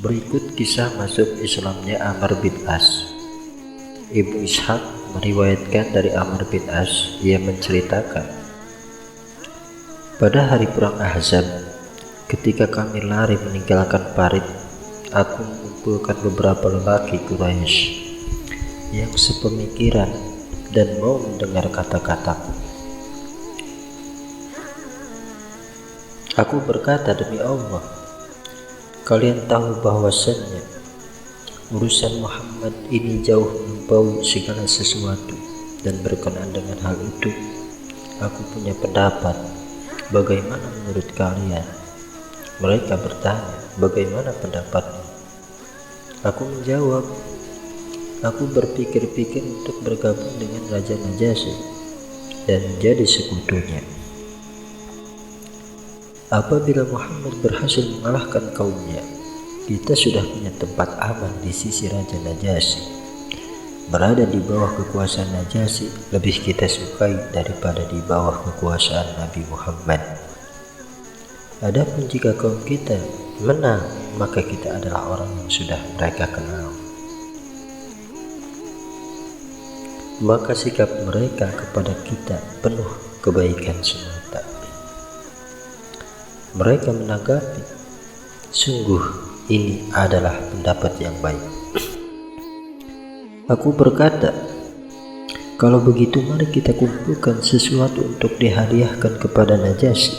Berikut kisah masuk Islamnya Amr bin As. Ibnu Ishaq meriwayatkan dari Amr bin As, ia menceritakan, pada hari perang Ahzab, ketika kami lari meninggalkan parit, aku mengumpulkan beberapa lelaki Quraisy yang sepemikiran dan mau mendengar kata-kataku. Aku berkata, demi Allah, kalian tahu bahwasannya urusan Muhammad ini jauh melampaui segala sesuatu, dan berkenaan dengan hal itu aku punya pendapat. Bagaimana menurut kalian? Mereka bertanya, bagaimana pendapatmu? Aku menjawab, aku berpikir-pikir untuk bergabung dengan Raja Najasyi dan menjadi sekutunya. Apabila Muhammad berhasil mengalahkan kaumnya, kita sudah punya tempat aman di sisi Raja Najasyi. Berada di bawah kekuasaan Najasyi lebih kita sukai daripada di bawah kekuasaan Nabi Muhammad. Adapun jika kaum kita menang, maka kita adalah orang yang sudah mereka kenal. Maka sikap mereka kepada kita penuh kebaikan semata. Mereka menanggapi, sungguh ini adalah pendapat yang baik. Aku berkata, kalau begitu mari kita kumpulkan sesuatu untuk dihadiahkan kepada Najasyi.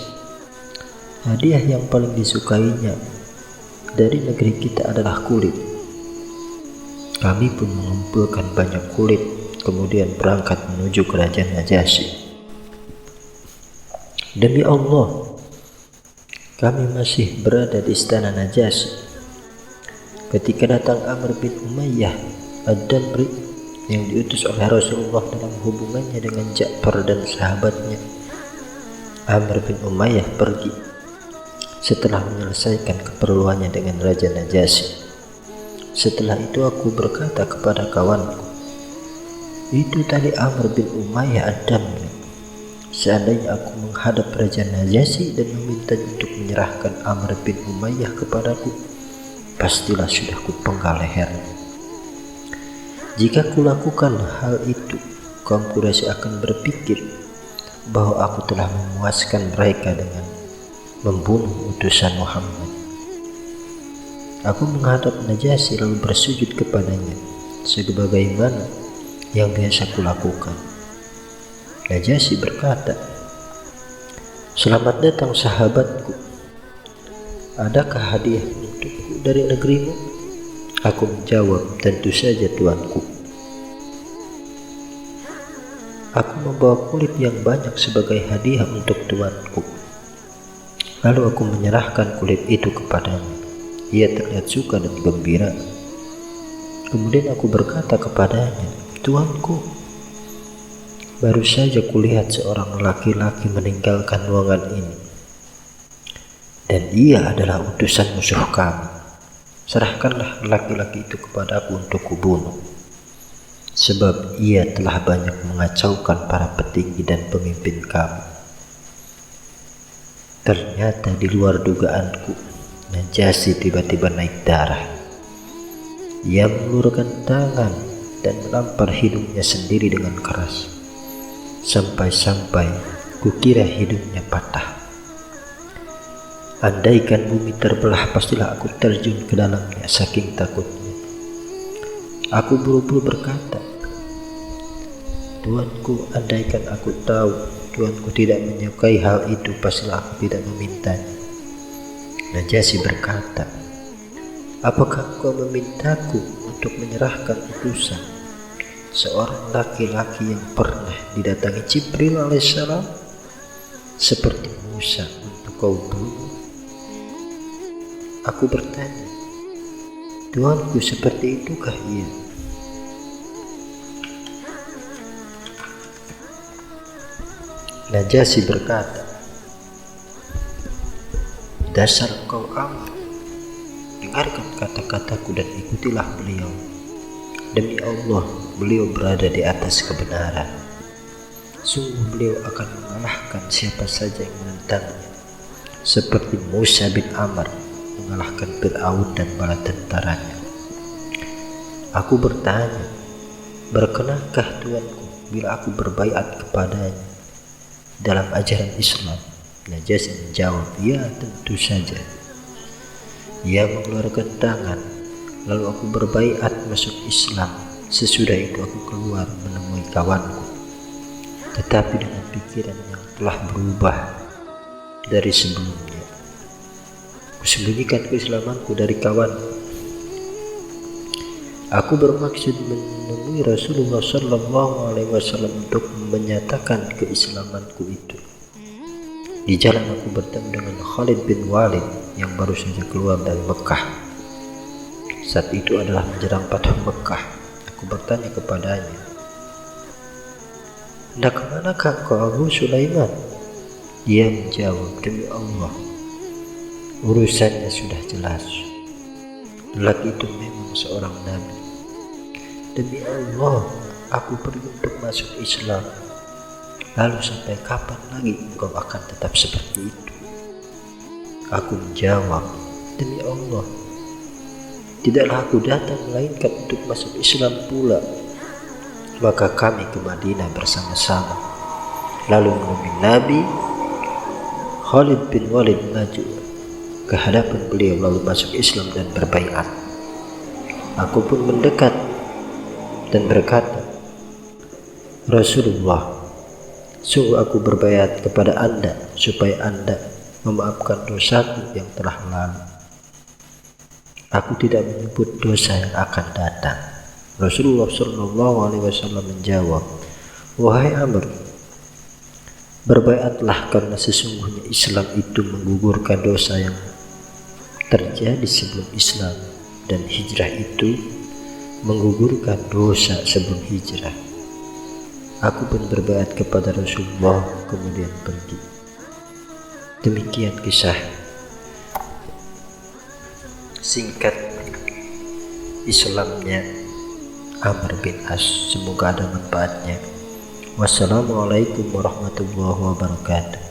Hadiah yang paling disukainya dari negeri kita adalah kulit. Kami pun mengumpulkan banyak kulit, kemudian berangkat menuju kerajaan Najasyi. Demi Allah, kami masih berada di istana Najasyi ketika datang Amr bin Umayyah Ad-Damri yang diutus oleh Rasulullah dalam hubungannya dengan Ja'far dan sahabatnya. Amr bin Umayyah pergi setelah menyelesaikan keperluannya dengan Raja Najasyi. Setelah itu aku berkata kepada kawanku, itu tadi Amr bin Umayyah Ad-Damri. Seandainya aku menghadap Raja Najasyi dan meminta untuk menyerahkan Amr bin Umayyah kepadaku, pastilah sudah kupenggal lehernya. Jika kulakukan hal itu, kaum Quraisy akan berpikir bahwa aku telah memuaskan mereka dengan membunuh utusan Muhammad. Aku menghadap Najasyi lalu bersujud kepadanya, sebagaimana yang biasa kulakukan. Najasyi berkata, selamat datang sahabatku, adakah hadiah untukku dari negerimu? Aku menjawab, tentu saja tuanku. Aku membawa kulit yang banyak sebagai hadiah untuk tuanku. Lalu aku menyerahkan kulit itu kepadanya. Ia terlihat suka dan gembira. Kemudian aku berkata kepadanya, tuanku, baru saja kulihat seorang laki-laki meninggalkan ruangan ini, dan ia adalah utusan musuh kami. Serahkanlah laki-laki itu kepadaku untuk kubunuh, sebab ia telah banyak mengacaukan para petinggi dan pemimpin kami. Ternyata di luar dugaanku, Najasyi tiba-tiba naik darah. Ia mengulurkan tangan dan menampar hidungnya sendiri dengan keras, sampai-sampai kukira hidungnya patah. Andaikan bumi terbelah, pastilah aku terjun ke dalamnya saking takutnya. Aku buru-buru berkata, tuanku, andaikan aku tahu tuanku tidak menyukai hal itu, pastilah aku tidak memintanya. Najasyi berkata, apakah kau memintaku untuk menyerahkan utusan seorang laki-laki yang pernah didatangi Jibril alaihissalam seperti Musa untuk kau bunuh? Aku bertanya, tuanku, seperti itukah ia? Najasyi berkata, dasar kau Amr, dengarkan kata-kataku dan ikutilah beliau. Demi Allah, beliau berada di atas kebenaran. Sungguh beliau akan mengalahkan siapa saja yang menentangnya. seperti Musa bin Amr mengalahkan Fir'aun dan bala tentaranya. Aku bertanya, berkenakah Tuanku bila aku berbaiat kepadanya dalam ajaran Islam? Najasyi menjawab, ya tentu saja. Ia mengeluarkan tangan, lalu aku berbaiat masuk Islam. Sesudah itu aku keluar menemui kawanku, tetapi dengan pikiran yang telah berubah dari sebelumnya. Kusembunyikan keislamanku dari kawanku. Aku bermaksud menemui Rasulullah SAW untuk menyatakan keislamanku itu. Di jalan aku bertemu dengan Khalid bin Walid yang baru saja keluar dari Mekah. Saat itu adalah menjelang Fathu Mekah. Aku bertanya kepadanya, "Hendak kemanakah kau Abu Sulaiman?" Dia menjawab, "Demi Allah, urusannya sudah jelas. Lelaki itu memang seorang nabi. Demi Allah, aku pergi untuk masuk Islam. Lalu sampai kapan lagi engkau akan tetap seperti itu?" Aku menjawab, "Demi Allah, tidaklah aku datang melainkan untuk masuk Islam pula." Maka kami ke Madinah bersama-sama. Lalu menemui Nabi. Khalid bin Walid maju ke hadapan beliau lalu masuk Islam dan berbaiat. Aku pun mendekat dan berkata, "Rasulullah, sungguh aku berbaiat kepada Anda supaya Anda memaafkan dosaku yang telah lalu. Aku tidak menyebut dosa yang akan datang." Rasulullah SAW menjawab, "Wahai Amr, berbaiatlah karena sesungguhnya Islam itu menggugurkan dosa yang terjadi sebelum Islam, dan hijrah itu menggugurkan dosa sebelum hijrah." Aku pun berbaiat kepada Rasulullah kemudian pergi. Demikian kisah singkat Islamnya Amr bin As. Semoga ada manfaatnya. Wassalamualaikum warahmatullahi wabarakatuh.